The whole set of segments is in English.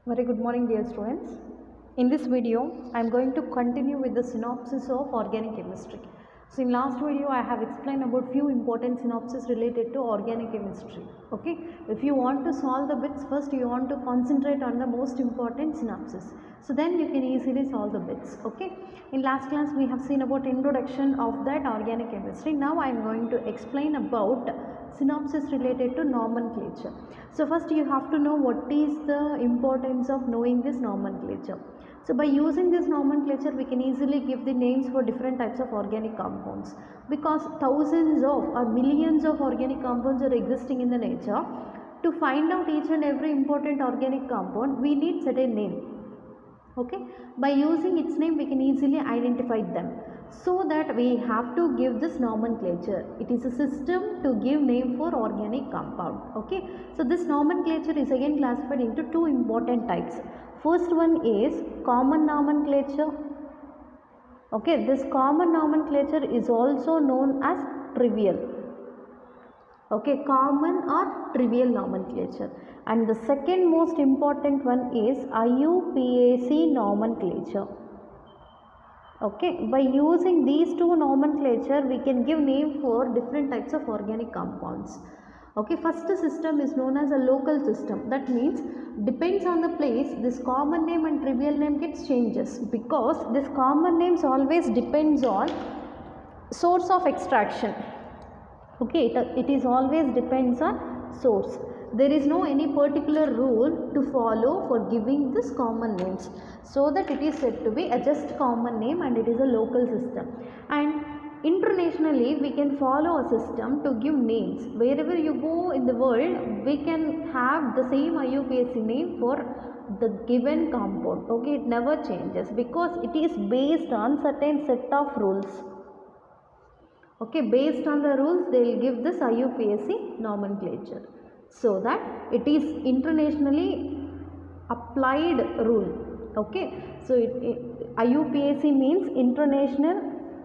Very good morning, dear students. In this video, I am going to continue with the synopsis of organic chemistry. So, in last video, I have explained about few important synopses related to organic chemistry. Okay, if you want to solve the bits, first you want to concentrate on the most important synopsis. So then you can easily solve the bits. Okay, in last class we have seen about introduction of that organic chemistry. Now I am going to explain about synopsis related to nomenclature. So first you have to know what is the importance of knowing this nomenclature. So by using this nomenclature we can easily give the names for different types of organic compounds, because thousands of or millions of organic compounds are existing in the nature. To find out each and every important organic compound we need certain name. Okay, by using its name we can easily identify them. So that we have to give this nomenclature. It is a system to give name for organic compound. Okay, so this nomenclature is again classified into two important types. First one is common nomenclature. Okay, this common nomenclature is also known as trivial. Okay, common or trivial nomenclature. And the second most important one is IUPAC nomenclature. Okay, by using these two nomenclature we can give name for different types of organic compounds. Okay, first system is known as a local system. That means depends on the place this common name and trivial name gets changes, because this common names always depends on source of extraction. Okay, it is always depends on source. There is no any particular rule to follow for giving this common names, so that it is said to be a just common name and it is a local system. And internationally we can follow a system to give names. Wherever you go in the world we can have the same IUPAC name for the given compound. Okay, it never changes because it is based on certain set of rules. Okay, based on the rules they will give this IUPAC nomenclature, so that it is internationally applied rule. Okay, so IUPAC means International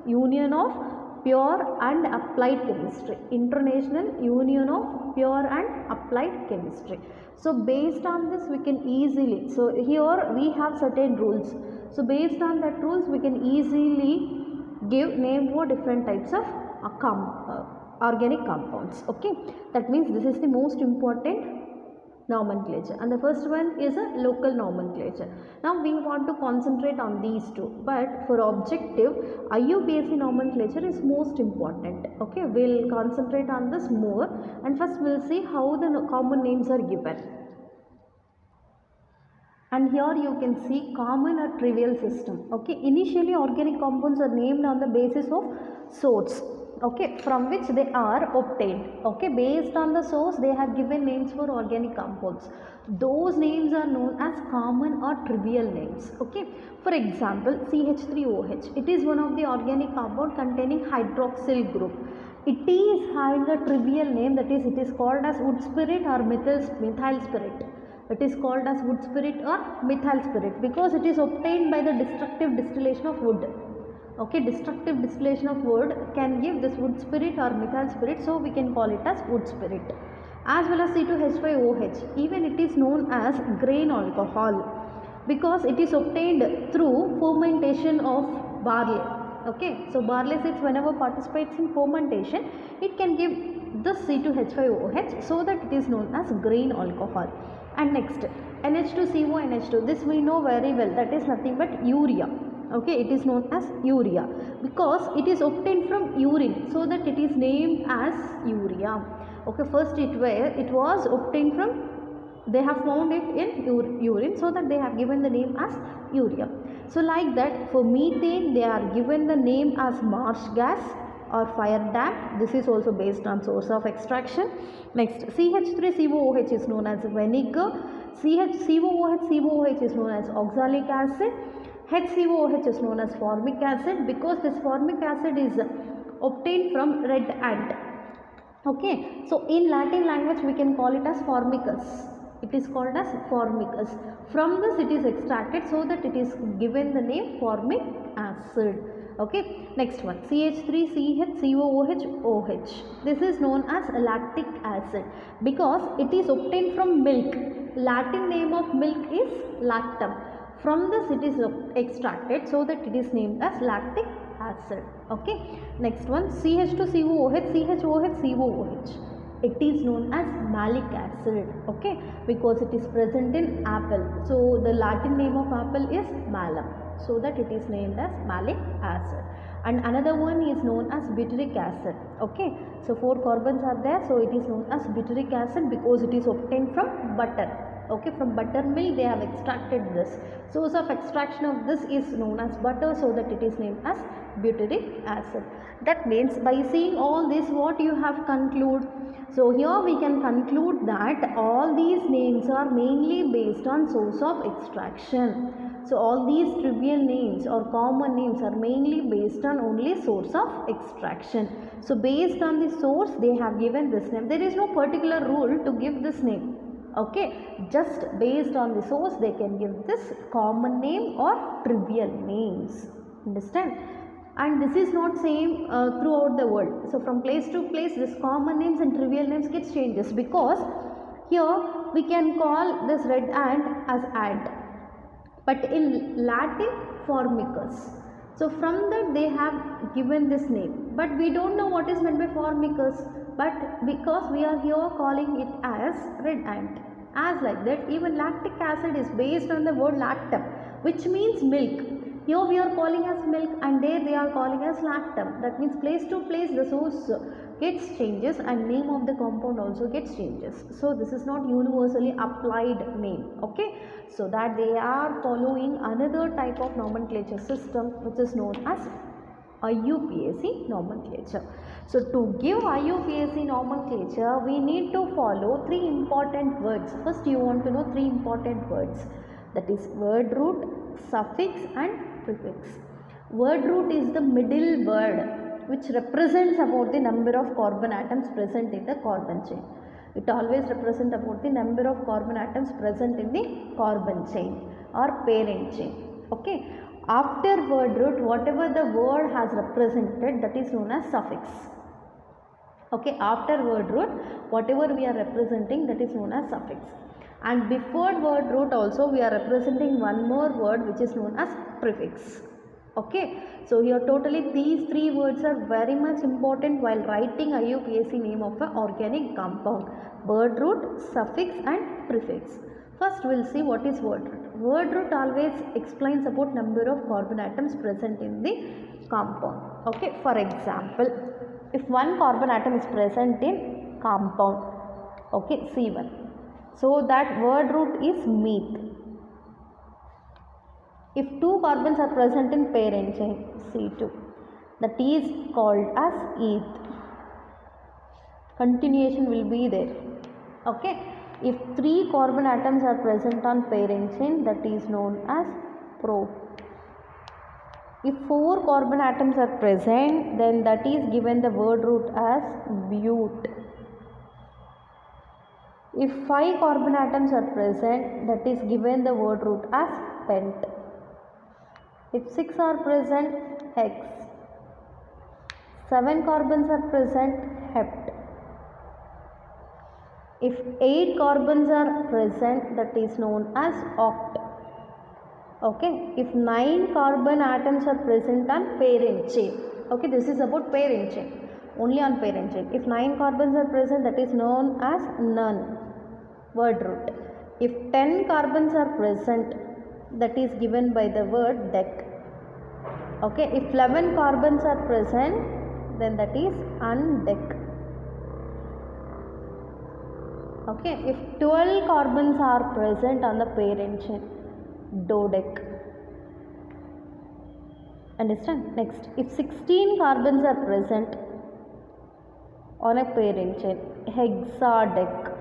Union of Pure and Applied Chemistry. International Union of Pure and Applied Chemistry. So based on this we can easily, so here we have certain rules. So based on that rules we can easily give name for different types of organic compounds. Okay, that means this is the most important nomenclature, and the first one is a local nomenclature. Now we want to concentrate on these two, but for objective IUPAC nomenclature is most important. Okay, we'll concentrate on this more, and first we'll see how the common names are given. And here you can see common or trivial system. Okay, initially organic compounds are named on the basis of source, okay, from which they are obtained. Okay, based on the source they have given names for organic compounds. Those names are known as common or trivial names. Okay, for example CH3OH, it is one of the organic compound containing hydroxyl group. It is having a trivial name, that is it is called as wood spirit or methyl spirit. It is called as wood spirit or methyl spirit because it is obtained by the destructive distillation of wood. Okay, destructive distillation of wood can give this wood spirit or methyl spirit, so we can call it as wood spirit. As well as C2H5OH, even it is known as grain alcohol because it is obtained through fermentation of barley. Okay, so barley seeds whenever participates in fermentation it can give the C2H5OH, so that it is known as grain alcohol. And next NH2CONH2, this we know very well, that is nothing but urea. Okay, it is known as urea because it is obtained from urine, so that it is named as urea. Okay, first it was obtained from, they have found it in urine, so that they have given the name as urea. So like that, for methane they are given the name as marsh gas or fire damp. This is also based on source of extraction. Next, CH3COOH is known as vinegar. COOH is known as oxalic acid. HCOOH is known as formic acid because this formic acid is obtained from red ant. Okay, so in Latin language we can call it as formicus. It is called as formicus. From this it is extracted, so that it is given the name formic acid. Okay, next one, CH3CHCOOH. This is known as lactic acid because it is obtained from milk. Latin name of milk is lactum. From this it is extracted, so that it is named as lactic acid. Okay, next one, CH2COOH, CHOH. It is known as malic acid. Okay, because it is present in apple, so the Latin name of apple is malum, so that it is named as malic acid. And another one is known as butyric acid. Okay, so 4 carbons are there, so it is known as butyric acid because it is obtained from butter. Okay, from buttermilk they have extracted this. Source of extraction of this is known as butter, so that it is named as butyric acid. That means by seeing all this, what you have conclude? So here we can conclude that all these names are mainly based on source of extraction. So all these trivial names or common names are mainly based on only source of extraction. So based on the source they have given this name. There is no particular rule to give this name. Okay, just based on the source they can give this common name or trivial names. Understand? And this is not same throughout the world. So from place to place this common names and trivial names gets changes, because here we can call this red ant as ant, but in Latin formicus. So from that they have given this name, but we don't know what is meant by formicus, but because we are here calling it as red ant, as like that. Even lactic acid is based on the word lactum, which means milk. Here we are calling as milk, and there they are calling as lactum. That means place to place the source gets changes and name of the compound also gets changes. So this is not universally applied name. Okay, so that they are following another type of nomenclature system, which is known as IUPAC nomenclature. So to give IUPAC nomenclature, we need to follow 3 important words. First you want to know 3 important words, that is word root, suffix and prefix. Word root is the middle word which represents about the number of carbon atoms present in the carbon chain. It always represents about the number of carbon atoms present in the carbon chain or parent chain. Okay, after word root, whatever the word has represented, that is known as suffix. Okay, after word root, whatever we are representing, that is known as suffix. And before word root also we are representing one more word which is known as prefix. Okay, so here totally these 3 words are very much important while writing IUPAC name of an organic compound: word root, suffix and prefix. First we will see what is word root. Word root always explains about number of carbon atoms present in the compound. Okay, for example, if 1 carbon atom is present in compound, okay, C1, so that word root is meth. If 2 carbons are present in parent chain, C2, that is called as eth. Continuation will be there. Okay, if 3 carbon atoms are present on parent chain, that is known as pro. If 4 carbon atoms are present, then that is given the word root as but. If 5 carbon atoms are present, that is given the word root as pent. If 6 are present, hex. 7 carbons are present, hept. If 8 carbons are present, that is known as oct. Okay, if 9 carbon atoms are present on parent chain, okay, this is about parent chain, only on parent chain. If 9 carbons are present, that is known as none, word root. If 10 carbons are present, that is given by the word dec. Okay, if 11 carbons are present, then that is undec. Okay, if 12 carbons are present on the parent chain, dodec. Understand? Next, if 16 carbons are present on a parent chain, hexadec.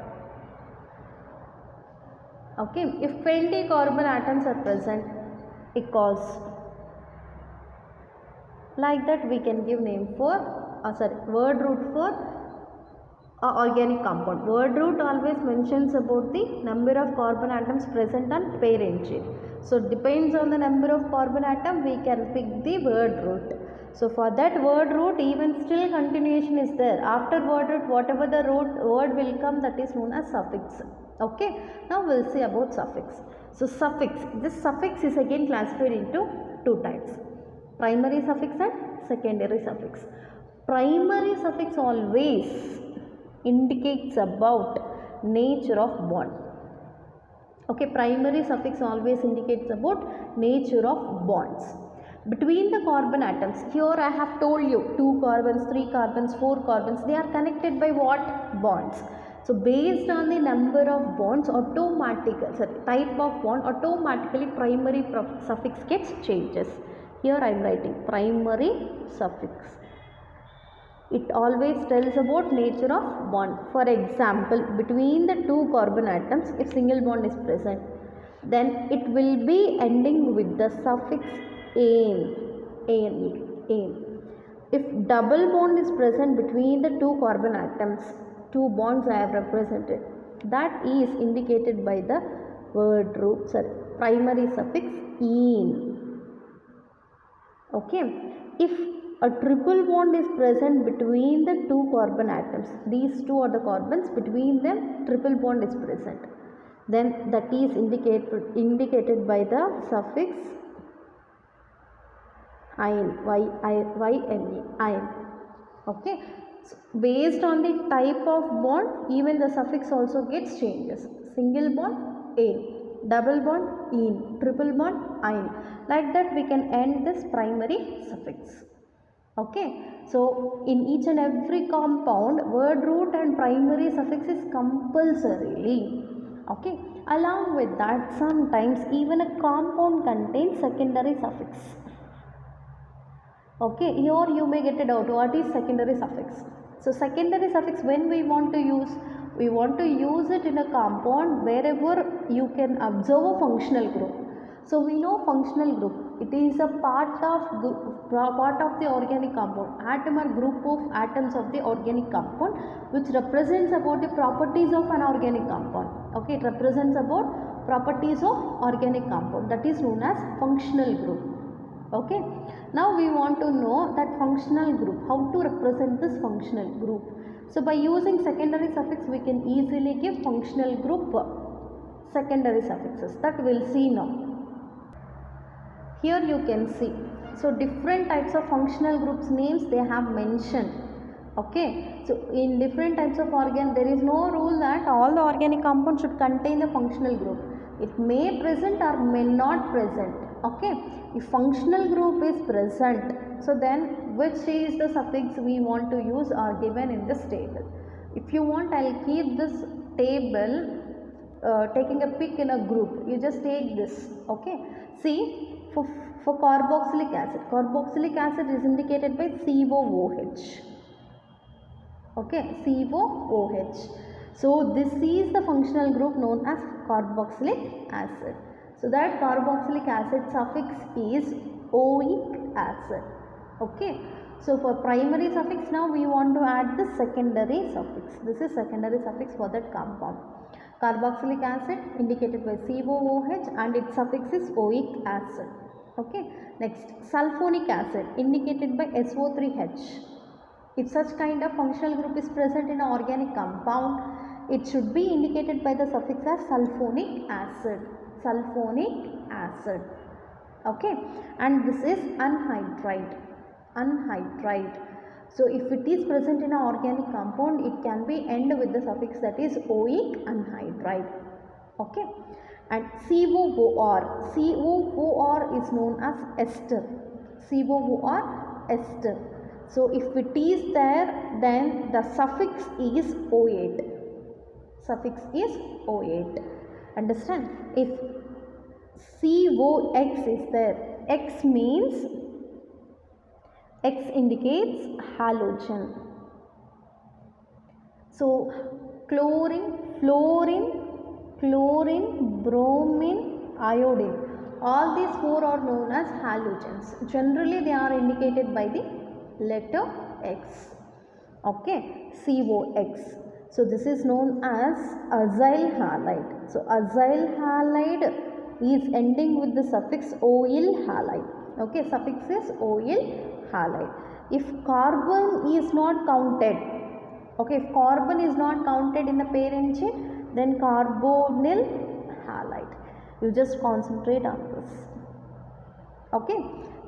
Okay, if 20 carbon atoms are present, ecos. Like that we can give name for word root for organic compound. Word root always mentions about the number of carbon atoms present on parent chain. So depends on the number of carbon atom we can pick the word root. So for that word root, even still continuation is there. After word root, whatever the word will come, that is known as suffix. Okay. Now we'll see about suffix. So suffix, this suffix is again classified into two types: primary suffix and secondary suffix. Primary suffix always indicates about nature of bond. Okay, primary suffix always indicates about nature of bonds between the carbon atoms. Here I have told you 2 carbons, 3 carbons, 4 carbons, they are connected by what? Bonds. So based on the number of bonds, type of bond, automatically primary suffix gets changes. Here I am writing primary suffix. It always tells about nature of bond. For example, between the 2 carbon atoms, if single bond is present, then it will be ending with the suffix ane. If double bond is present between the 2 carbon atoms, 2 bonds I have represented, that is indicated by the word root, primary suffix "ene". Okay. If a triple bond is present between the 2 carbon atoms, these 2 are the carbons, between them triple bond is present, then that is indicated by the suffix "-ine", ine. Okay. So based on the type of bond, even the suffix also gets changes. Single bond "ane", double bond "ene", triple bond "ine". Like that we can end this primary suffix. Okay. So in each and every compound, word root and primary suffix is compulsorily. Okay. Along with that, sometimes even a compound contains secondary suffix. Okay, here you may get a doubt, what is secondary suffix? So secondary suffix, when we want to use it in a compound wherever you can observe a functional group. So we know functional group, it is a part of the organic compound, atom or group of atoms of the organic compound, which represents about the properties of an organic compound. Okay, it represents about properties of organic compound, that is known as functional group. Okay. Now we want to know that functional group, how to represent this functional group. So by using secondary suffix, we can easily give functional group secondary suffixes, that we will see now. Here you can see, so different types of functional groups names they have mentioned. Okay, so in different types of organ, there is no rule that all the organic compounds should contain a functional group. It may present or may not present. Okay, if functional group is present, so then which is the suffix we want to use are given in this table. If you want, I will keep this table taking a pic in a group. You just take this. Okay, see, for carboxylic acid is indicated by COOH. Okay, COOH. So this is the functional group known as carboxylic acid. So that carboxylic acid suffix is oic acid. Okay. So for primary suffix, now we want to add the secondary suffix. This is secondary suffix for that compound. Carboxylic acid indicated by COOH and its suffix is oic acid. Okay. Next, sulfonic acid indicated by SO3H. If such kind of functional group is present in an organic compound, it should be indicated by the suffix as sulfonic acid. Sulfonic acid. Okay. And this is anhydride. Anhydride. So if it is present in an organic compound, it can be end with the suffix that is oic anhydride. Okay. And COOR. COOR is known as ester. COOR, ester. So if it is there, then the suffix is O8. Suffix is O8. Understand? If COX is there, X means, X indicates halogen. So chlorine, fluorine, bromine, iodine, all these 4 are known as halogens. Generally they are indicated by the letter X. Okay, COX. So this is known as acyl halide. So acyl halide is ending with the suffix oil halide. Okay, suffix is oil halide. If carbon is not counted, okay, if carbon is not counted in the parent chain, then carbonyl halide. You just concentrate on this. Okay,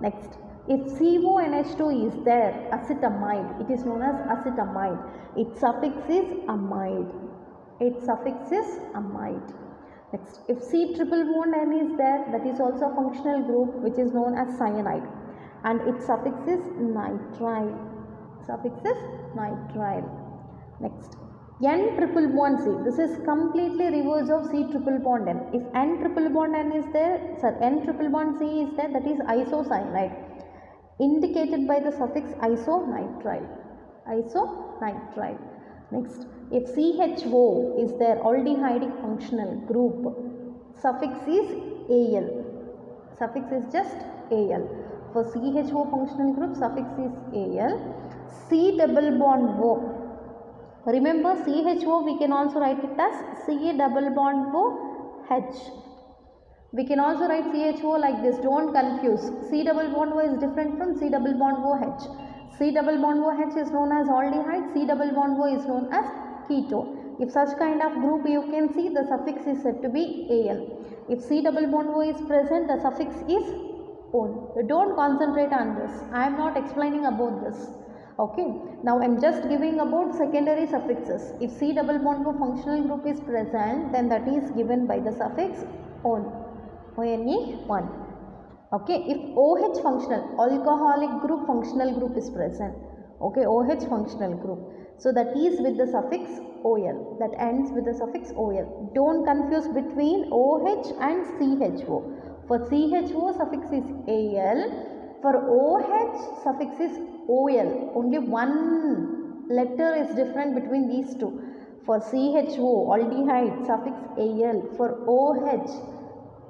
next, if CONH2 is there, acetamide, it is known as acetamide. Its suffix is amide. Its suffix is amide. Next, if C triple bond N is there, that is also a functional group which is known as cyanide, and its suffix is nitrile. Suffix is nitrile. Next, N triple bond C. This is completely reverse of C triple bond N. If N triple bond N is there, N triple bond C is there, that is isocyanide, indicated by the suffix isonitrile. Isonitrile. Next, if CHO is there, aldehydic functional group, suffix is Al. Suffix is just Al. For CHO functional group, suffix is Al. C double bond O. Remember, CHO we can also write it as C double bond O H. We can also write CHO like this, don't confuse. C double bond O is different from C double bond OH. C double bond OH is known as aldehyde, C double bond O is known as ketone. If such kind of group you can see, the suffix is said to be Al. If C double bond O is present, the suffix is on. Don't concentrate on this. I am not explaining about this. Okay, now I am just giving about secondary suffixes. If C double bond O functional group is present, then that is given by the suffix on. ONE1. Okay, if OH functional, alcoholic group functional group is present. Okay, OH functional group. So that is with the suffix OL. That ends with the suffix OL. Don't confuse between OH and CHO. For CHO suffix is AL. For OH suffix is OL. Only one letter is different between these two. For CHO aldehyde suffix AL. For OH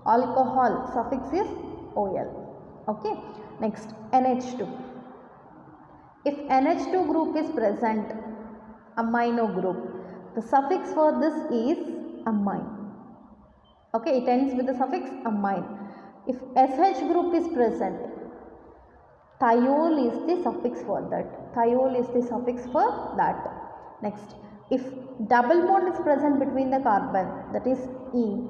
alcohol suffix is OL. Okay. Next, NH2. If NH2 group is present, amino group, the suffix for this is amine. Okay, it ends with the suffix amine. If SH group is present, thiol is the suffix for that. Thiol is the suffix for that. Next, if double bond is present between the carbon, that is E.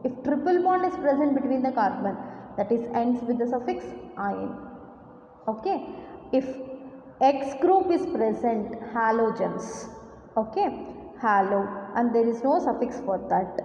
If triple bond is present between the carbon, that is ends with the suffix ine. Okay. If X group is present, halogens. Okay, halo, and there is no suffix for that.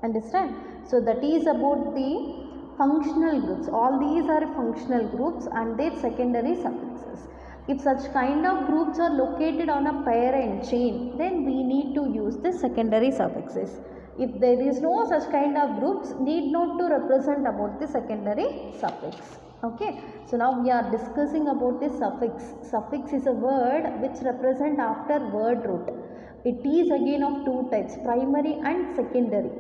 Understand? So that is about the functional groups. All these are functional groups and their secondary suffixes. If such kind of groups are located on a parent chain, then we need to use the secondary suffixes. If there is no such kind of groups, need not to represent about the secondary suffix. Okay, so now we are discussing about the suffix. Suffix is a word which represent after word root. It is again of two types, primary and secondary.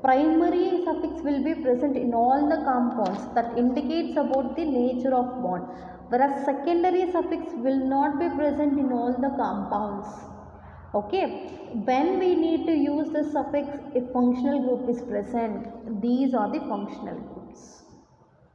Primary suffix will be present in all the compounds, that indicates about the nature of bond, whereas secondary suffix will not be present in all the compounds. Okay, when we need to use the suffix if functional group is present, these are the functional groups.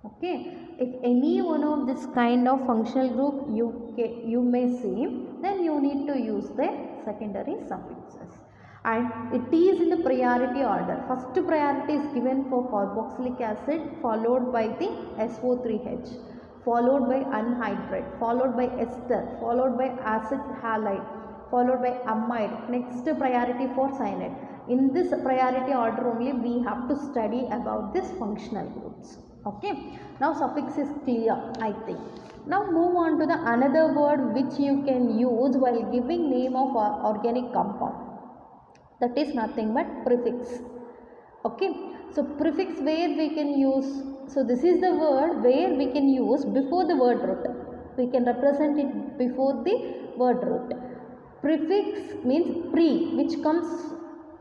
Okay, if any one of this kind of functional group you may see, then you need to use the secondary suffixes. And it is in the priority order. First priority is given for carboxylic acid, followed by the SO3H, followed by anhydride, followed by ester, followed by acid halide, followed by amide. Next priority for cyanide. In this priority order only we have to study about this functional groups. Okay, now suffix is clear, I think. Now move on to the another word which you can use while giving name of organic compound. That is nothing but prefix. Okay, so prefix where we can use, so this is the word where we can use before the word root. We can represent it before the word root. Prefix means pre, which comes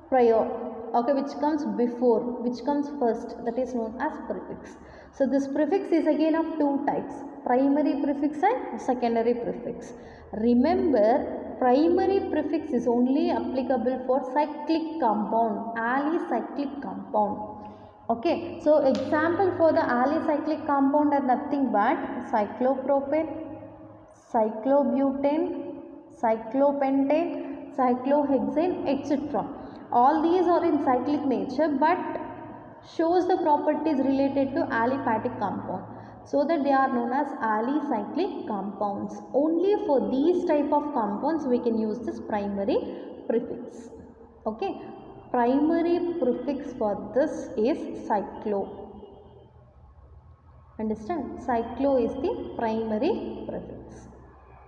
prior, okay, which comes before, which comes first, that is known as prefix. So this prefix is again of two types, primary prefix and secondary prefix. Remember, primary prefix is only applicable for cyclic compound, alicyclic compound. Okay, so example for the alicyclic compound are nothing but cyclopropane, cyclobutane, cyclopentane, cyclohexane, etc. All these are in cyclic nature but shows the properties related to aliphatic compound, so that they are known as alicyclic compounds. Only for these type of compounds we can use this primary prefix. Okay, primary prefix for this is cyclo. Understand? Cyclo is the primary prefix.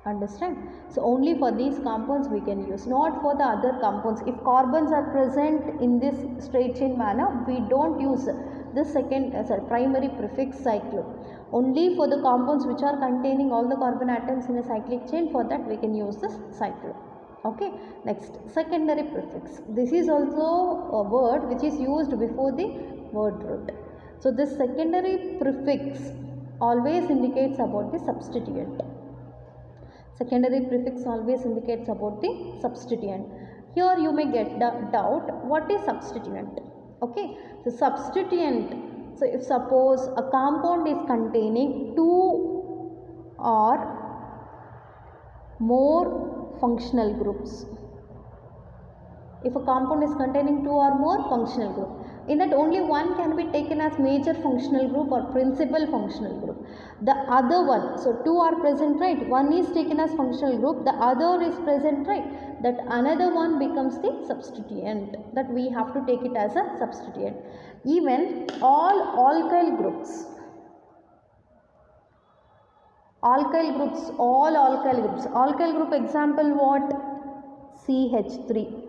Understand? So only for these compounds we can use, not for the other compounds. If carbons are present in this straight chain manner, we don't use the primary prefix cyclo. Only for the compounds which are containing all the carbon atoms in a cyclic chain, for that we can use this cyclo. Okay, next, secondary prefix. This is also a word which is used before the word root. So this secondary prefix always indicates about the substituent. Secondary prefix always indicates about the substituent. Here you may get doubt, what is substituent? Okay, so substituent, so if suppose a compound is containing two or more functional groups. If a compound is containing two or more functional groups, in that only one can be taken as major functional group or principal functional group. The other one, so two are present, right? One is taken as functional group, the other is present, right? That another one becomes the substituent, that we have to take it as a substituent. Even all alkyl groups, all alkyl group example what? CH3.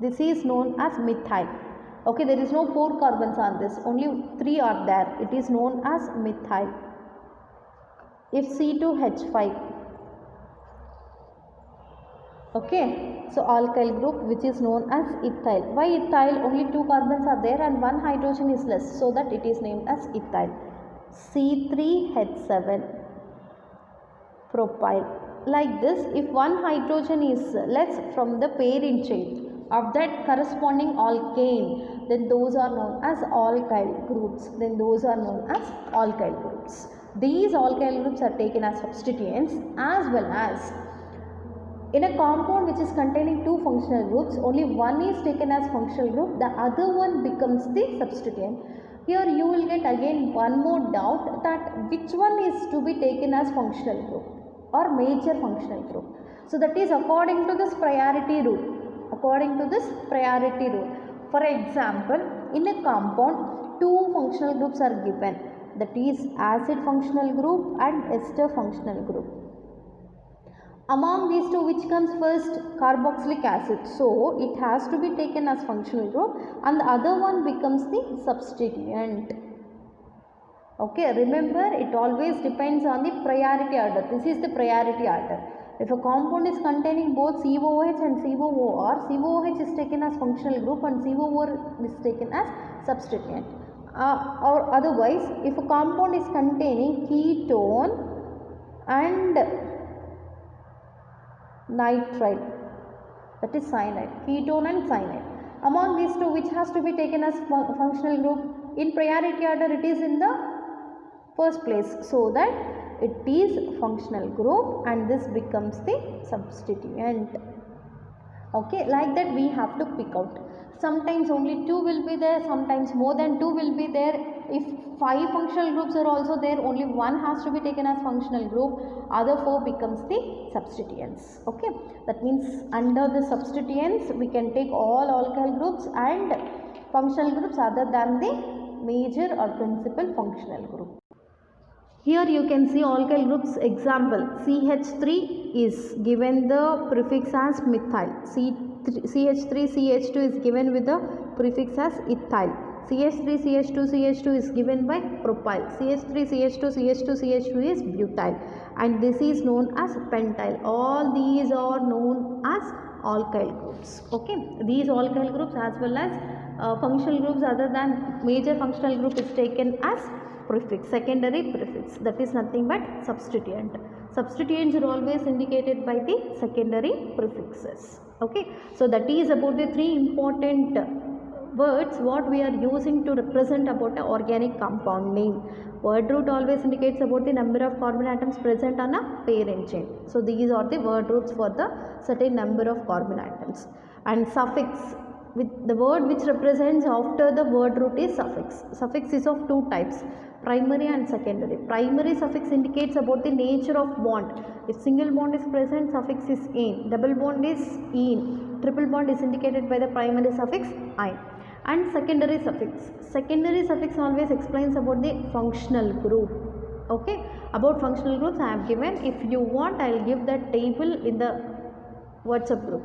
This is known as methyl. Okay, there is no 4 carbons on this, only 3 are there. It is known as methyl. If C2H5. Okay, so alkyl group which is known as ethyl. Why ethyl? Only 2 carbons are there and 1 hydrogen is less, so that it is named as ethyl. C3H7. Propyl. Like this, if 1 hydrogen is less from the parent chain of that corresponding alkane, then those are known as alkyl groups. These alkyl groups are taken as substituents, as well as in a compound which is containing 2 functional groups, only one is taken as functional group, the other one becomes the substituent. Here you will get again one more doubt, that which one is to be taken as functional group or major functional group. So that is according to this priority rule. For example, in a compound 2 functional groups are given, that is acid functional group and ester functional group. Among these two, which comes first? Carboxylic acid. So it has to be taken as functional group and the other one becomes the substituent. Okay, remember it always depends on the priority order. This is the priority order. If a compound is containing both COOH and COOR, COOH is taken as functional group and COOR is taken as substituent. Or otherwise, if a compound is containing ketone and nitrile, that is cyanide, ketone and cyanide. Among these two, which has to be taken as functional group? In priority order, it is in the first place, so that it is functional group and this becomes the substituent. Okay, like that we have to pick out. Sometimes only 2 will be there, sometimes more than 2 will be there. If 5 functional groups are also there, only 1 has to be taken as functional group, other 4 becomes the substituents. Okay, that means under the substituents we can take all alkyl groups and functional groups other than the major or principal functional group. Here you can see alkyl groups example. CH3 is given the prefix as methyl. CH3CH2 is given with the prefix as ethyl. CH3CH2CH2 is given by propyl. CH3CH2CH2CH2 is butyl, and this is known as pentyl. All these are known as alkyl groups. Okay, these alkyl groups as well as functional groups other than major functional group is taken as prefix, secondary prefix, that is nothing but substituent. Substituents are always indicated by the secondary prefixes. Okay, so that is about the 3 important words what we are using to represent about an organic compound name. Word root always indicates about the number of carbon atoms present on a parent chain. So these are the word roots for the certain number of carbon atoms. And suffix, with the word which represents after the word root is suffix. Suffix is of two types, primary and secondary. Primary suffix indicates about the nature of bond. If single bond is present, suffix is "-ine", double bond is "-ine", triple bond is indicated by the primary suffix "-ine". And secondary suffix. Secondary suffix always explains about the functional group. Okay, about functional groups I have given. If you want, I will give that table in the WhatsApp group.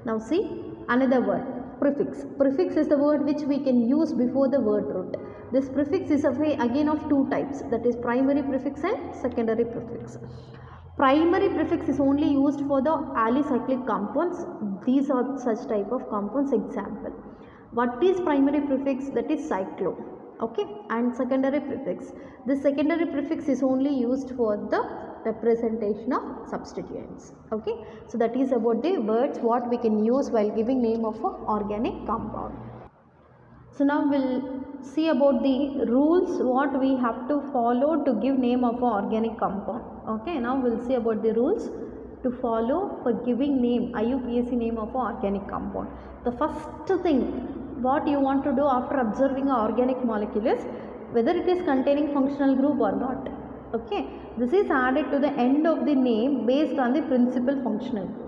Now see another word, prefix. Prefix is the word which we can use before the word root. This prefix is again of two types, that is primary prefix and secondary prefix. Primary prefix is only used for the alicyclic compounds. These are such type of compounds. Example, what is primary prefix? That is cyclo. Okay, and secondary prefix. The secondary prefix is only used for the representation of substituents. Okay, so that is about the words what we can use while giving name of an organic compound. So now we'll see about the rules what we have to follow to give name of an organic compound. Okay, now we'll see about the rules to follow for giving name, IUPAC name of an organic compound. The first thing what you want to do after observing an organic molecule is whether it is containing functional group or not. Okay, this is added to the end of the name based on the principal functional group.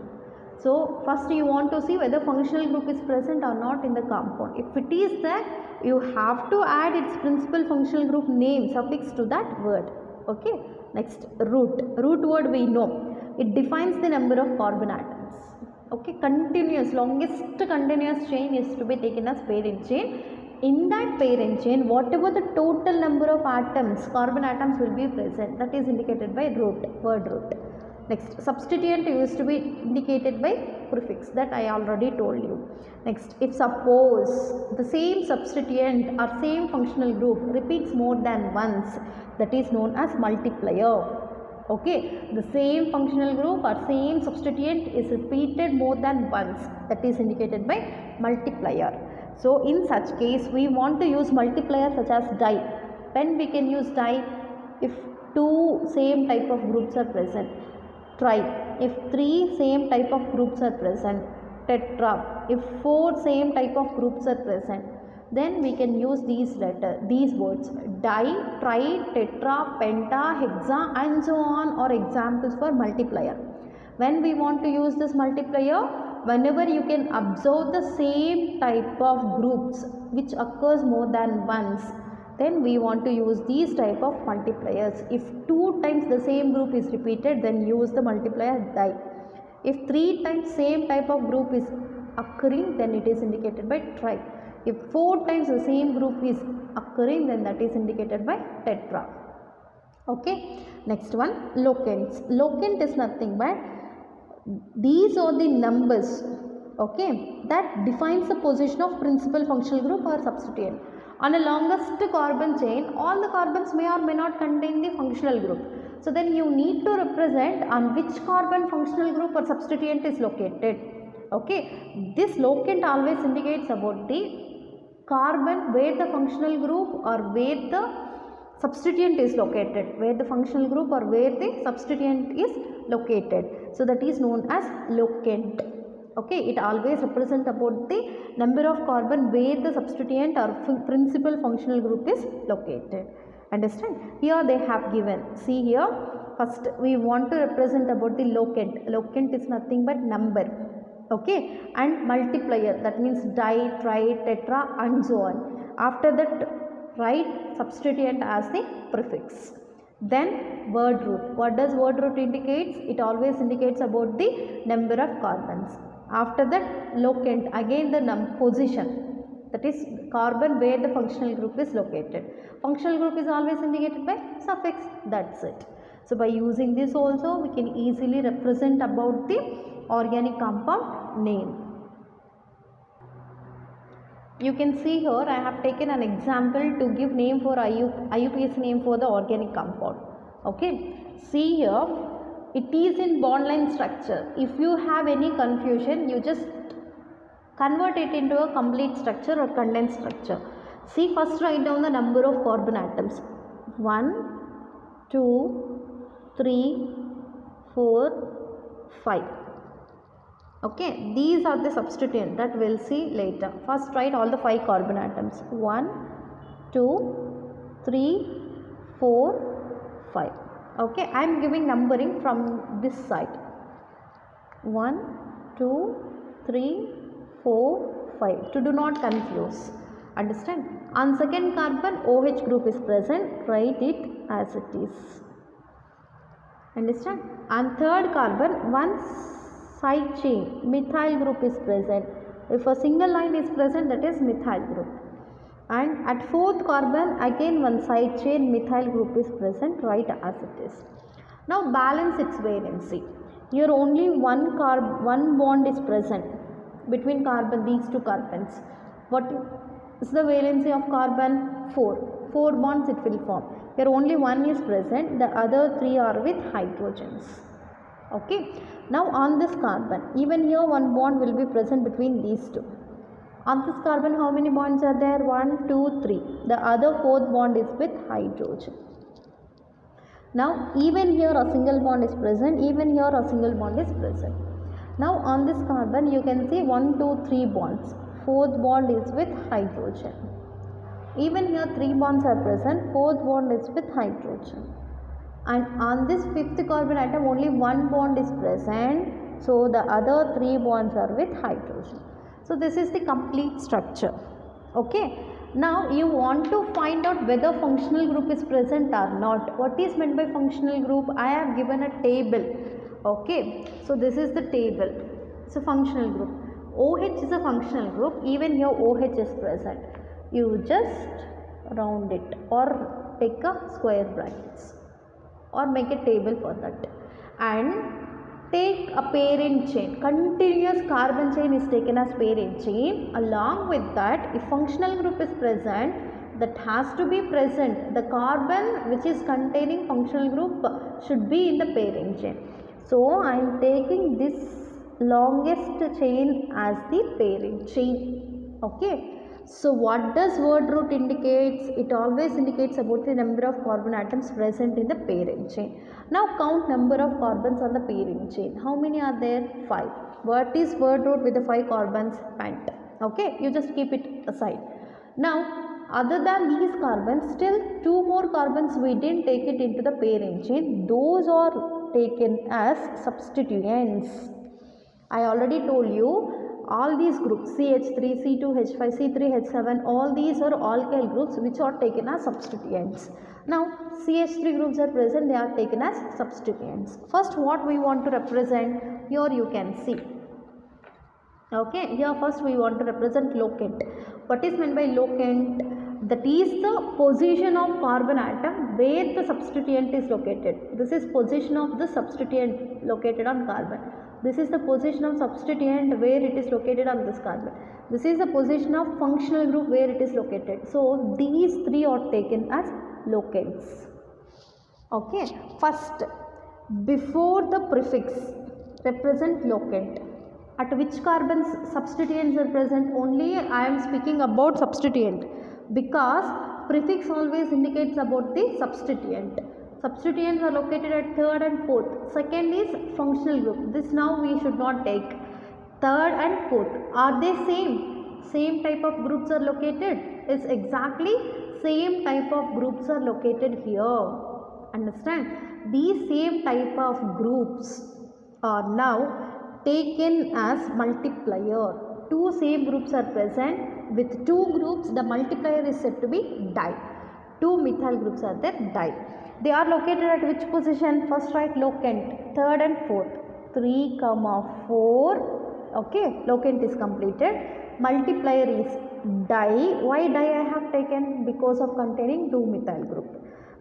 So first you want to see whether functional group is present or not in the compound. If it is there, you have to add its principal functional group name suffix to that word. Okay, next, root. Root word we know, it defines the number of carbon atoms. Okay, continuous, longest continuous chain is to be taken as parent chain. In that parent chain, whatever the total number of atoms, carbon atoms will be present, that is indicated by root, word root. Next, substituent used to be indicated by prefix, that I already told you. Next, if suppose the same substituent or same functional group repeats more than once, that is known as multiplier. Okay, the same functional group or same substituent is repeated more than once, that is indicated by multiplier. So in such case, we want to use multiplier such as di. When we can use di? If two same type of groups are present. Tri, if three same type of groups are present. Tetra, if four same type of groups are present. Then we can use these words, di, tri, tetra, penta, hexa and so on are examples for multiplier. When we want to use this multiplier, whenever you can observe the same type of groups which occurs more than once, then we want to use these type of multipliers. If 2 times the same group is repeated, then use the multiplier di. If 3 times same type of group is occurring, then it is indicated by tri. If 4 times the same group is occurring, then that is indicated by tetra. Okay, next one, locants. Locant is nothing but these are the numbers, okay, that defines the position of principal functional group or substituent. On a longest carbon chain, all the carbons may or may not contain the functional group. So then you need to represent on which carbon functional group or substituent is located. Okay, this locant always indicates about the carbon where the functional group or where the substituent is located, where the functional group or where the substituent is located. So that is known as locant. Okay, it always represents about the number of carbon where the substituent or principal functional group is located. Understand? Here they have given. See here, first we want to represent about the locant. Locant is nothing but number. Okay, and multiplier, that means di, tri, tetra and so on. After that, write substituent as the prefix. Then word root. What does word root indicates? It always indicates about the number of carbons. After that, locant, again the position, that is carbon where the functional group is located. Functional group is always indicated by suffix, that's it. So by using this also, we can easily represent about the organic compound name. You can see here I have taken an example to give name for IUPAC name for the organic compound. Okay, see here, it is in bond line structure. If you have any confusion, you just convert it into a complete structure or condensed structure. See, first write down the number of carbon atoms. 1, 2, 3, 4, 5. Okay, these are the substituent that we'll see later. First write all the 5 carbon atoms. 1, 2, 3, 4, 5. Okay, I am giving numbering from this side. 1, 2, 3, 4, 5 to do not confuse. Understand? On second carbon OH group is present, write it as it is. Understand? On third carbon one side chain methyl group is present. If a single line is present, that is methyl group. And at fourth carbon again one side chain methyl group is present, write as it is. Now balance its valency. Here only one bond is present between carbon, these two carbons. What is the valency of carbon? 4. 4 bonds it will form. Here only one is present, the other 3 are with hydrogens. Okay. Now on this carbon, even here one bond will be present between these two. On this carbon, how many bonds are there? 1, 2, 3. The other fourth bond is with hydrogen. Now even here a single bond is present, even here a single bond is present. Now on this carbon you can see 1, 2, 3 bonds. Fourth bond is with hydrogen. Even here 3 bonds are present, fourth bond is with hydrogen. And on this fifth carbon atom only one bond is present, so the other 3 bonds are with hydrogen. So this is the complete structure. Okay. Now you want to find out whether functional group is present or not. What is meant by functional group? I have given a table. Okay. So this is the table. It's a functional group. OH is a functional group. Even here OH is present. You just round it or take a square brackets or make a table for that. And take a parent chain. Continuous carbon chain is taken as parent chain. Along with that, if functional group is present, that has to be present. The carbon which is containing functional group should be in the parent chain. So I am taking this longest chain as the parent chain. Okay. So what does word root indicates? It always indicates about the number of carbon atoms present in the parent chain. Now count number of carbons on the parent chain. How many are there? 5. What is word root with the 5 carbons? Pent. Okay, you just keep it aside. Now other than these carbons, still 2 more carbons we didn't take it into the parent chain. Those are taken as substituents. I already told you all these groups CH3, C2, H5, C3, H7, all these are alkyl groups which are taken as substituents. Now CH3 groups are present, they are taken as substituents. First what we want to represent, here you can see. Okay, here first we want to represent locant. What is meant by locant? That is the position of carbon atom where the substituent is located. This is position of the substituent located on carbon. This is the position of substituent where it is located on this carbon. This is the position of functional group where it is located. So these 3 are taken as locants. Okay. First, before the prefix represent locant. At which carbons substituents are present? Only I am speaking about substituent, because prefix always indicates about the substituent. Substituents are located at third and fourth. Second is functional group. This now we should not take. Third and fourth. Are they same? Same type of groups are located? Is exactly same type of groups are located here. Understand? These same type of groups are now taken as multiplier. 2 same groups are present. With 2 groups the multiplier is said to be di. 2 methyl groups are there, di. They are located at which position? First write locant, third and fourth. 3, 4. Okay, locant is completed. Multiplier is di. Why di I have taken? Because of containing 2 methyl group.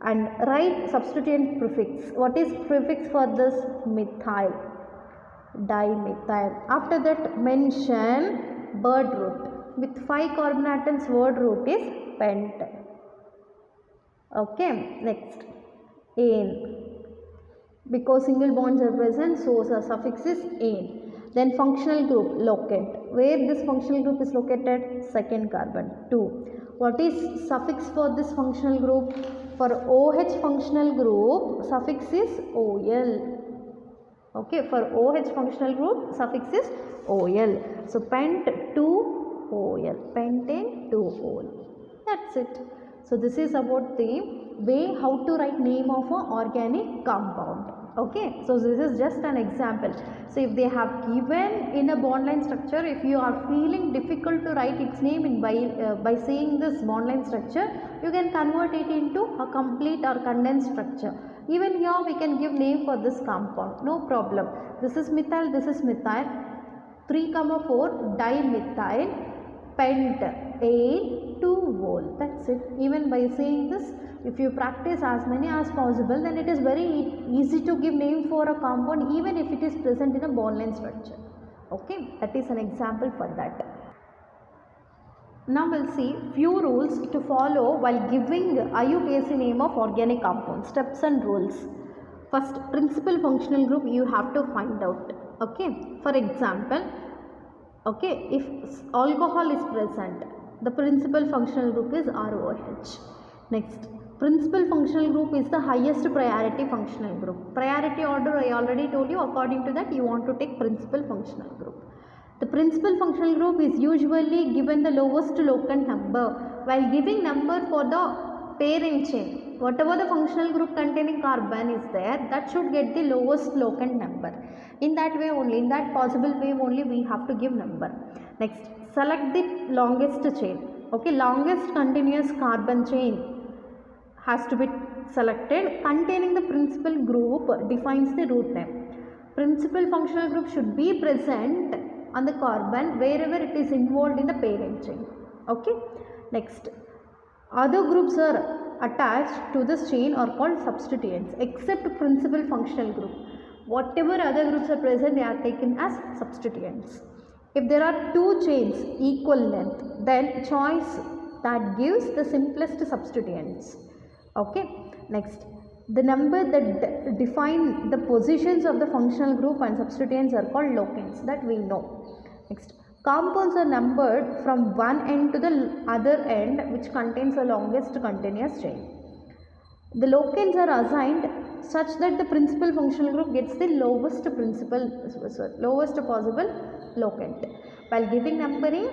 And write substituent prefix. What is prefix for this? Methyl. Dimethyl. After that mention word root. With 5 carbon atoms, word root is pent. Okay, next. Ane. Because single bonds are present, so the suffix is ane. Then functional group, locate. Where this functional group is located? Second carbon, 2. What is suffix for this functional group? For OH functional group, suffix is OL. Okay, for OH functional group, suffix is OL. So pent 2 OL, pentane 2 OL. That's it. So this is about the way how to write name of an organic compound. Okay, so this is just an example. So if they have given in a bond line structure, if you are feeling difficult to write its name in by saying this bond line structure, you can convert it into a complete or condensed structure. Even here we can give name for this compound, no problem. This is methyl, this is methyl, 3,4 dimethyl pentane 2-vol. That's it. Even by saying this, if you practice as many as possible, then it is very easy to give name for a compound even if it is present in a bond line structure. Okay, that is an example for that. Now we'll see few rules to follow while giving IUPAC name of organic compound. Steps and rules. First, principal functional group you have to find out. Okay, for example, okay, if alcohol is present, the principal functional group is ROH. Next, principal functional group is the highest priority functional group. Priority order I already told you. According to that, you want to take principal functional group. The principal functional group is usually given the lowest locant number. While giving number for the parent chain, whatever the functional group containing carbon is there, that should get the lowest locant number. In that way only, in that possible way only, we have to give number. Next, select the longest chain. Okay, longest continuous carbon chain has to be selected containing the principal group defines the root name. Principal functional group should be present on the carbon wherever it is involved in the parent chain. Okay. Next, other groups are attached to this chain are called substituents except principal functional group. Whatever other groups are present, they are taken as substituents. If there are two chains equal length, then choice that gives the simplest substituents. Okay. Next, the number that define the positions of the functional group and substituents are called locants, that we know. Next, compounds are numbered from one end to the other end which contains the longest continuous chain. The locants are assigned such that the principal functional group gets the lowest possible locant. While giving numbering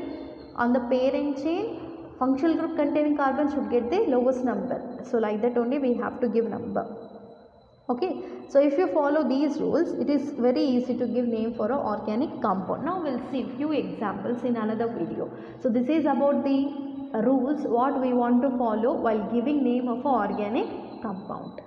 on the parent chain, functional group containing carbon should get the lowest number. So like that only we have to give number. Okay, so if you follow these rules, it is very easy to give name for an organic compound. Now we'll see few examples in another video. So this is about the rules what we want to follow while giving name of an organic compound.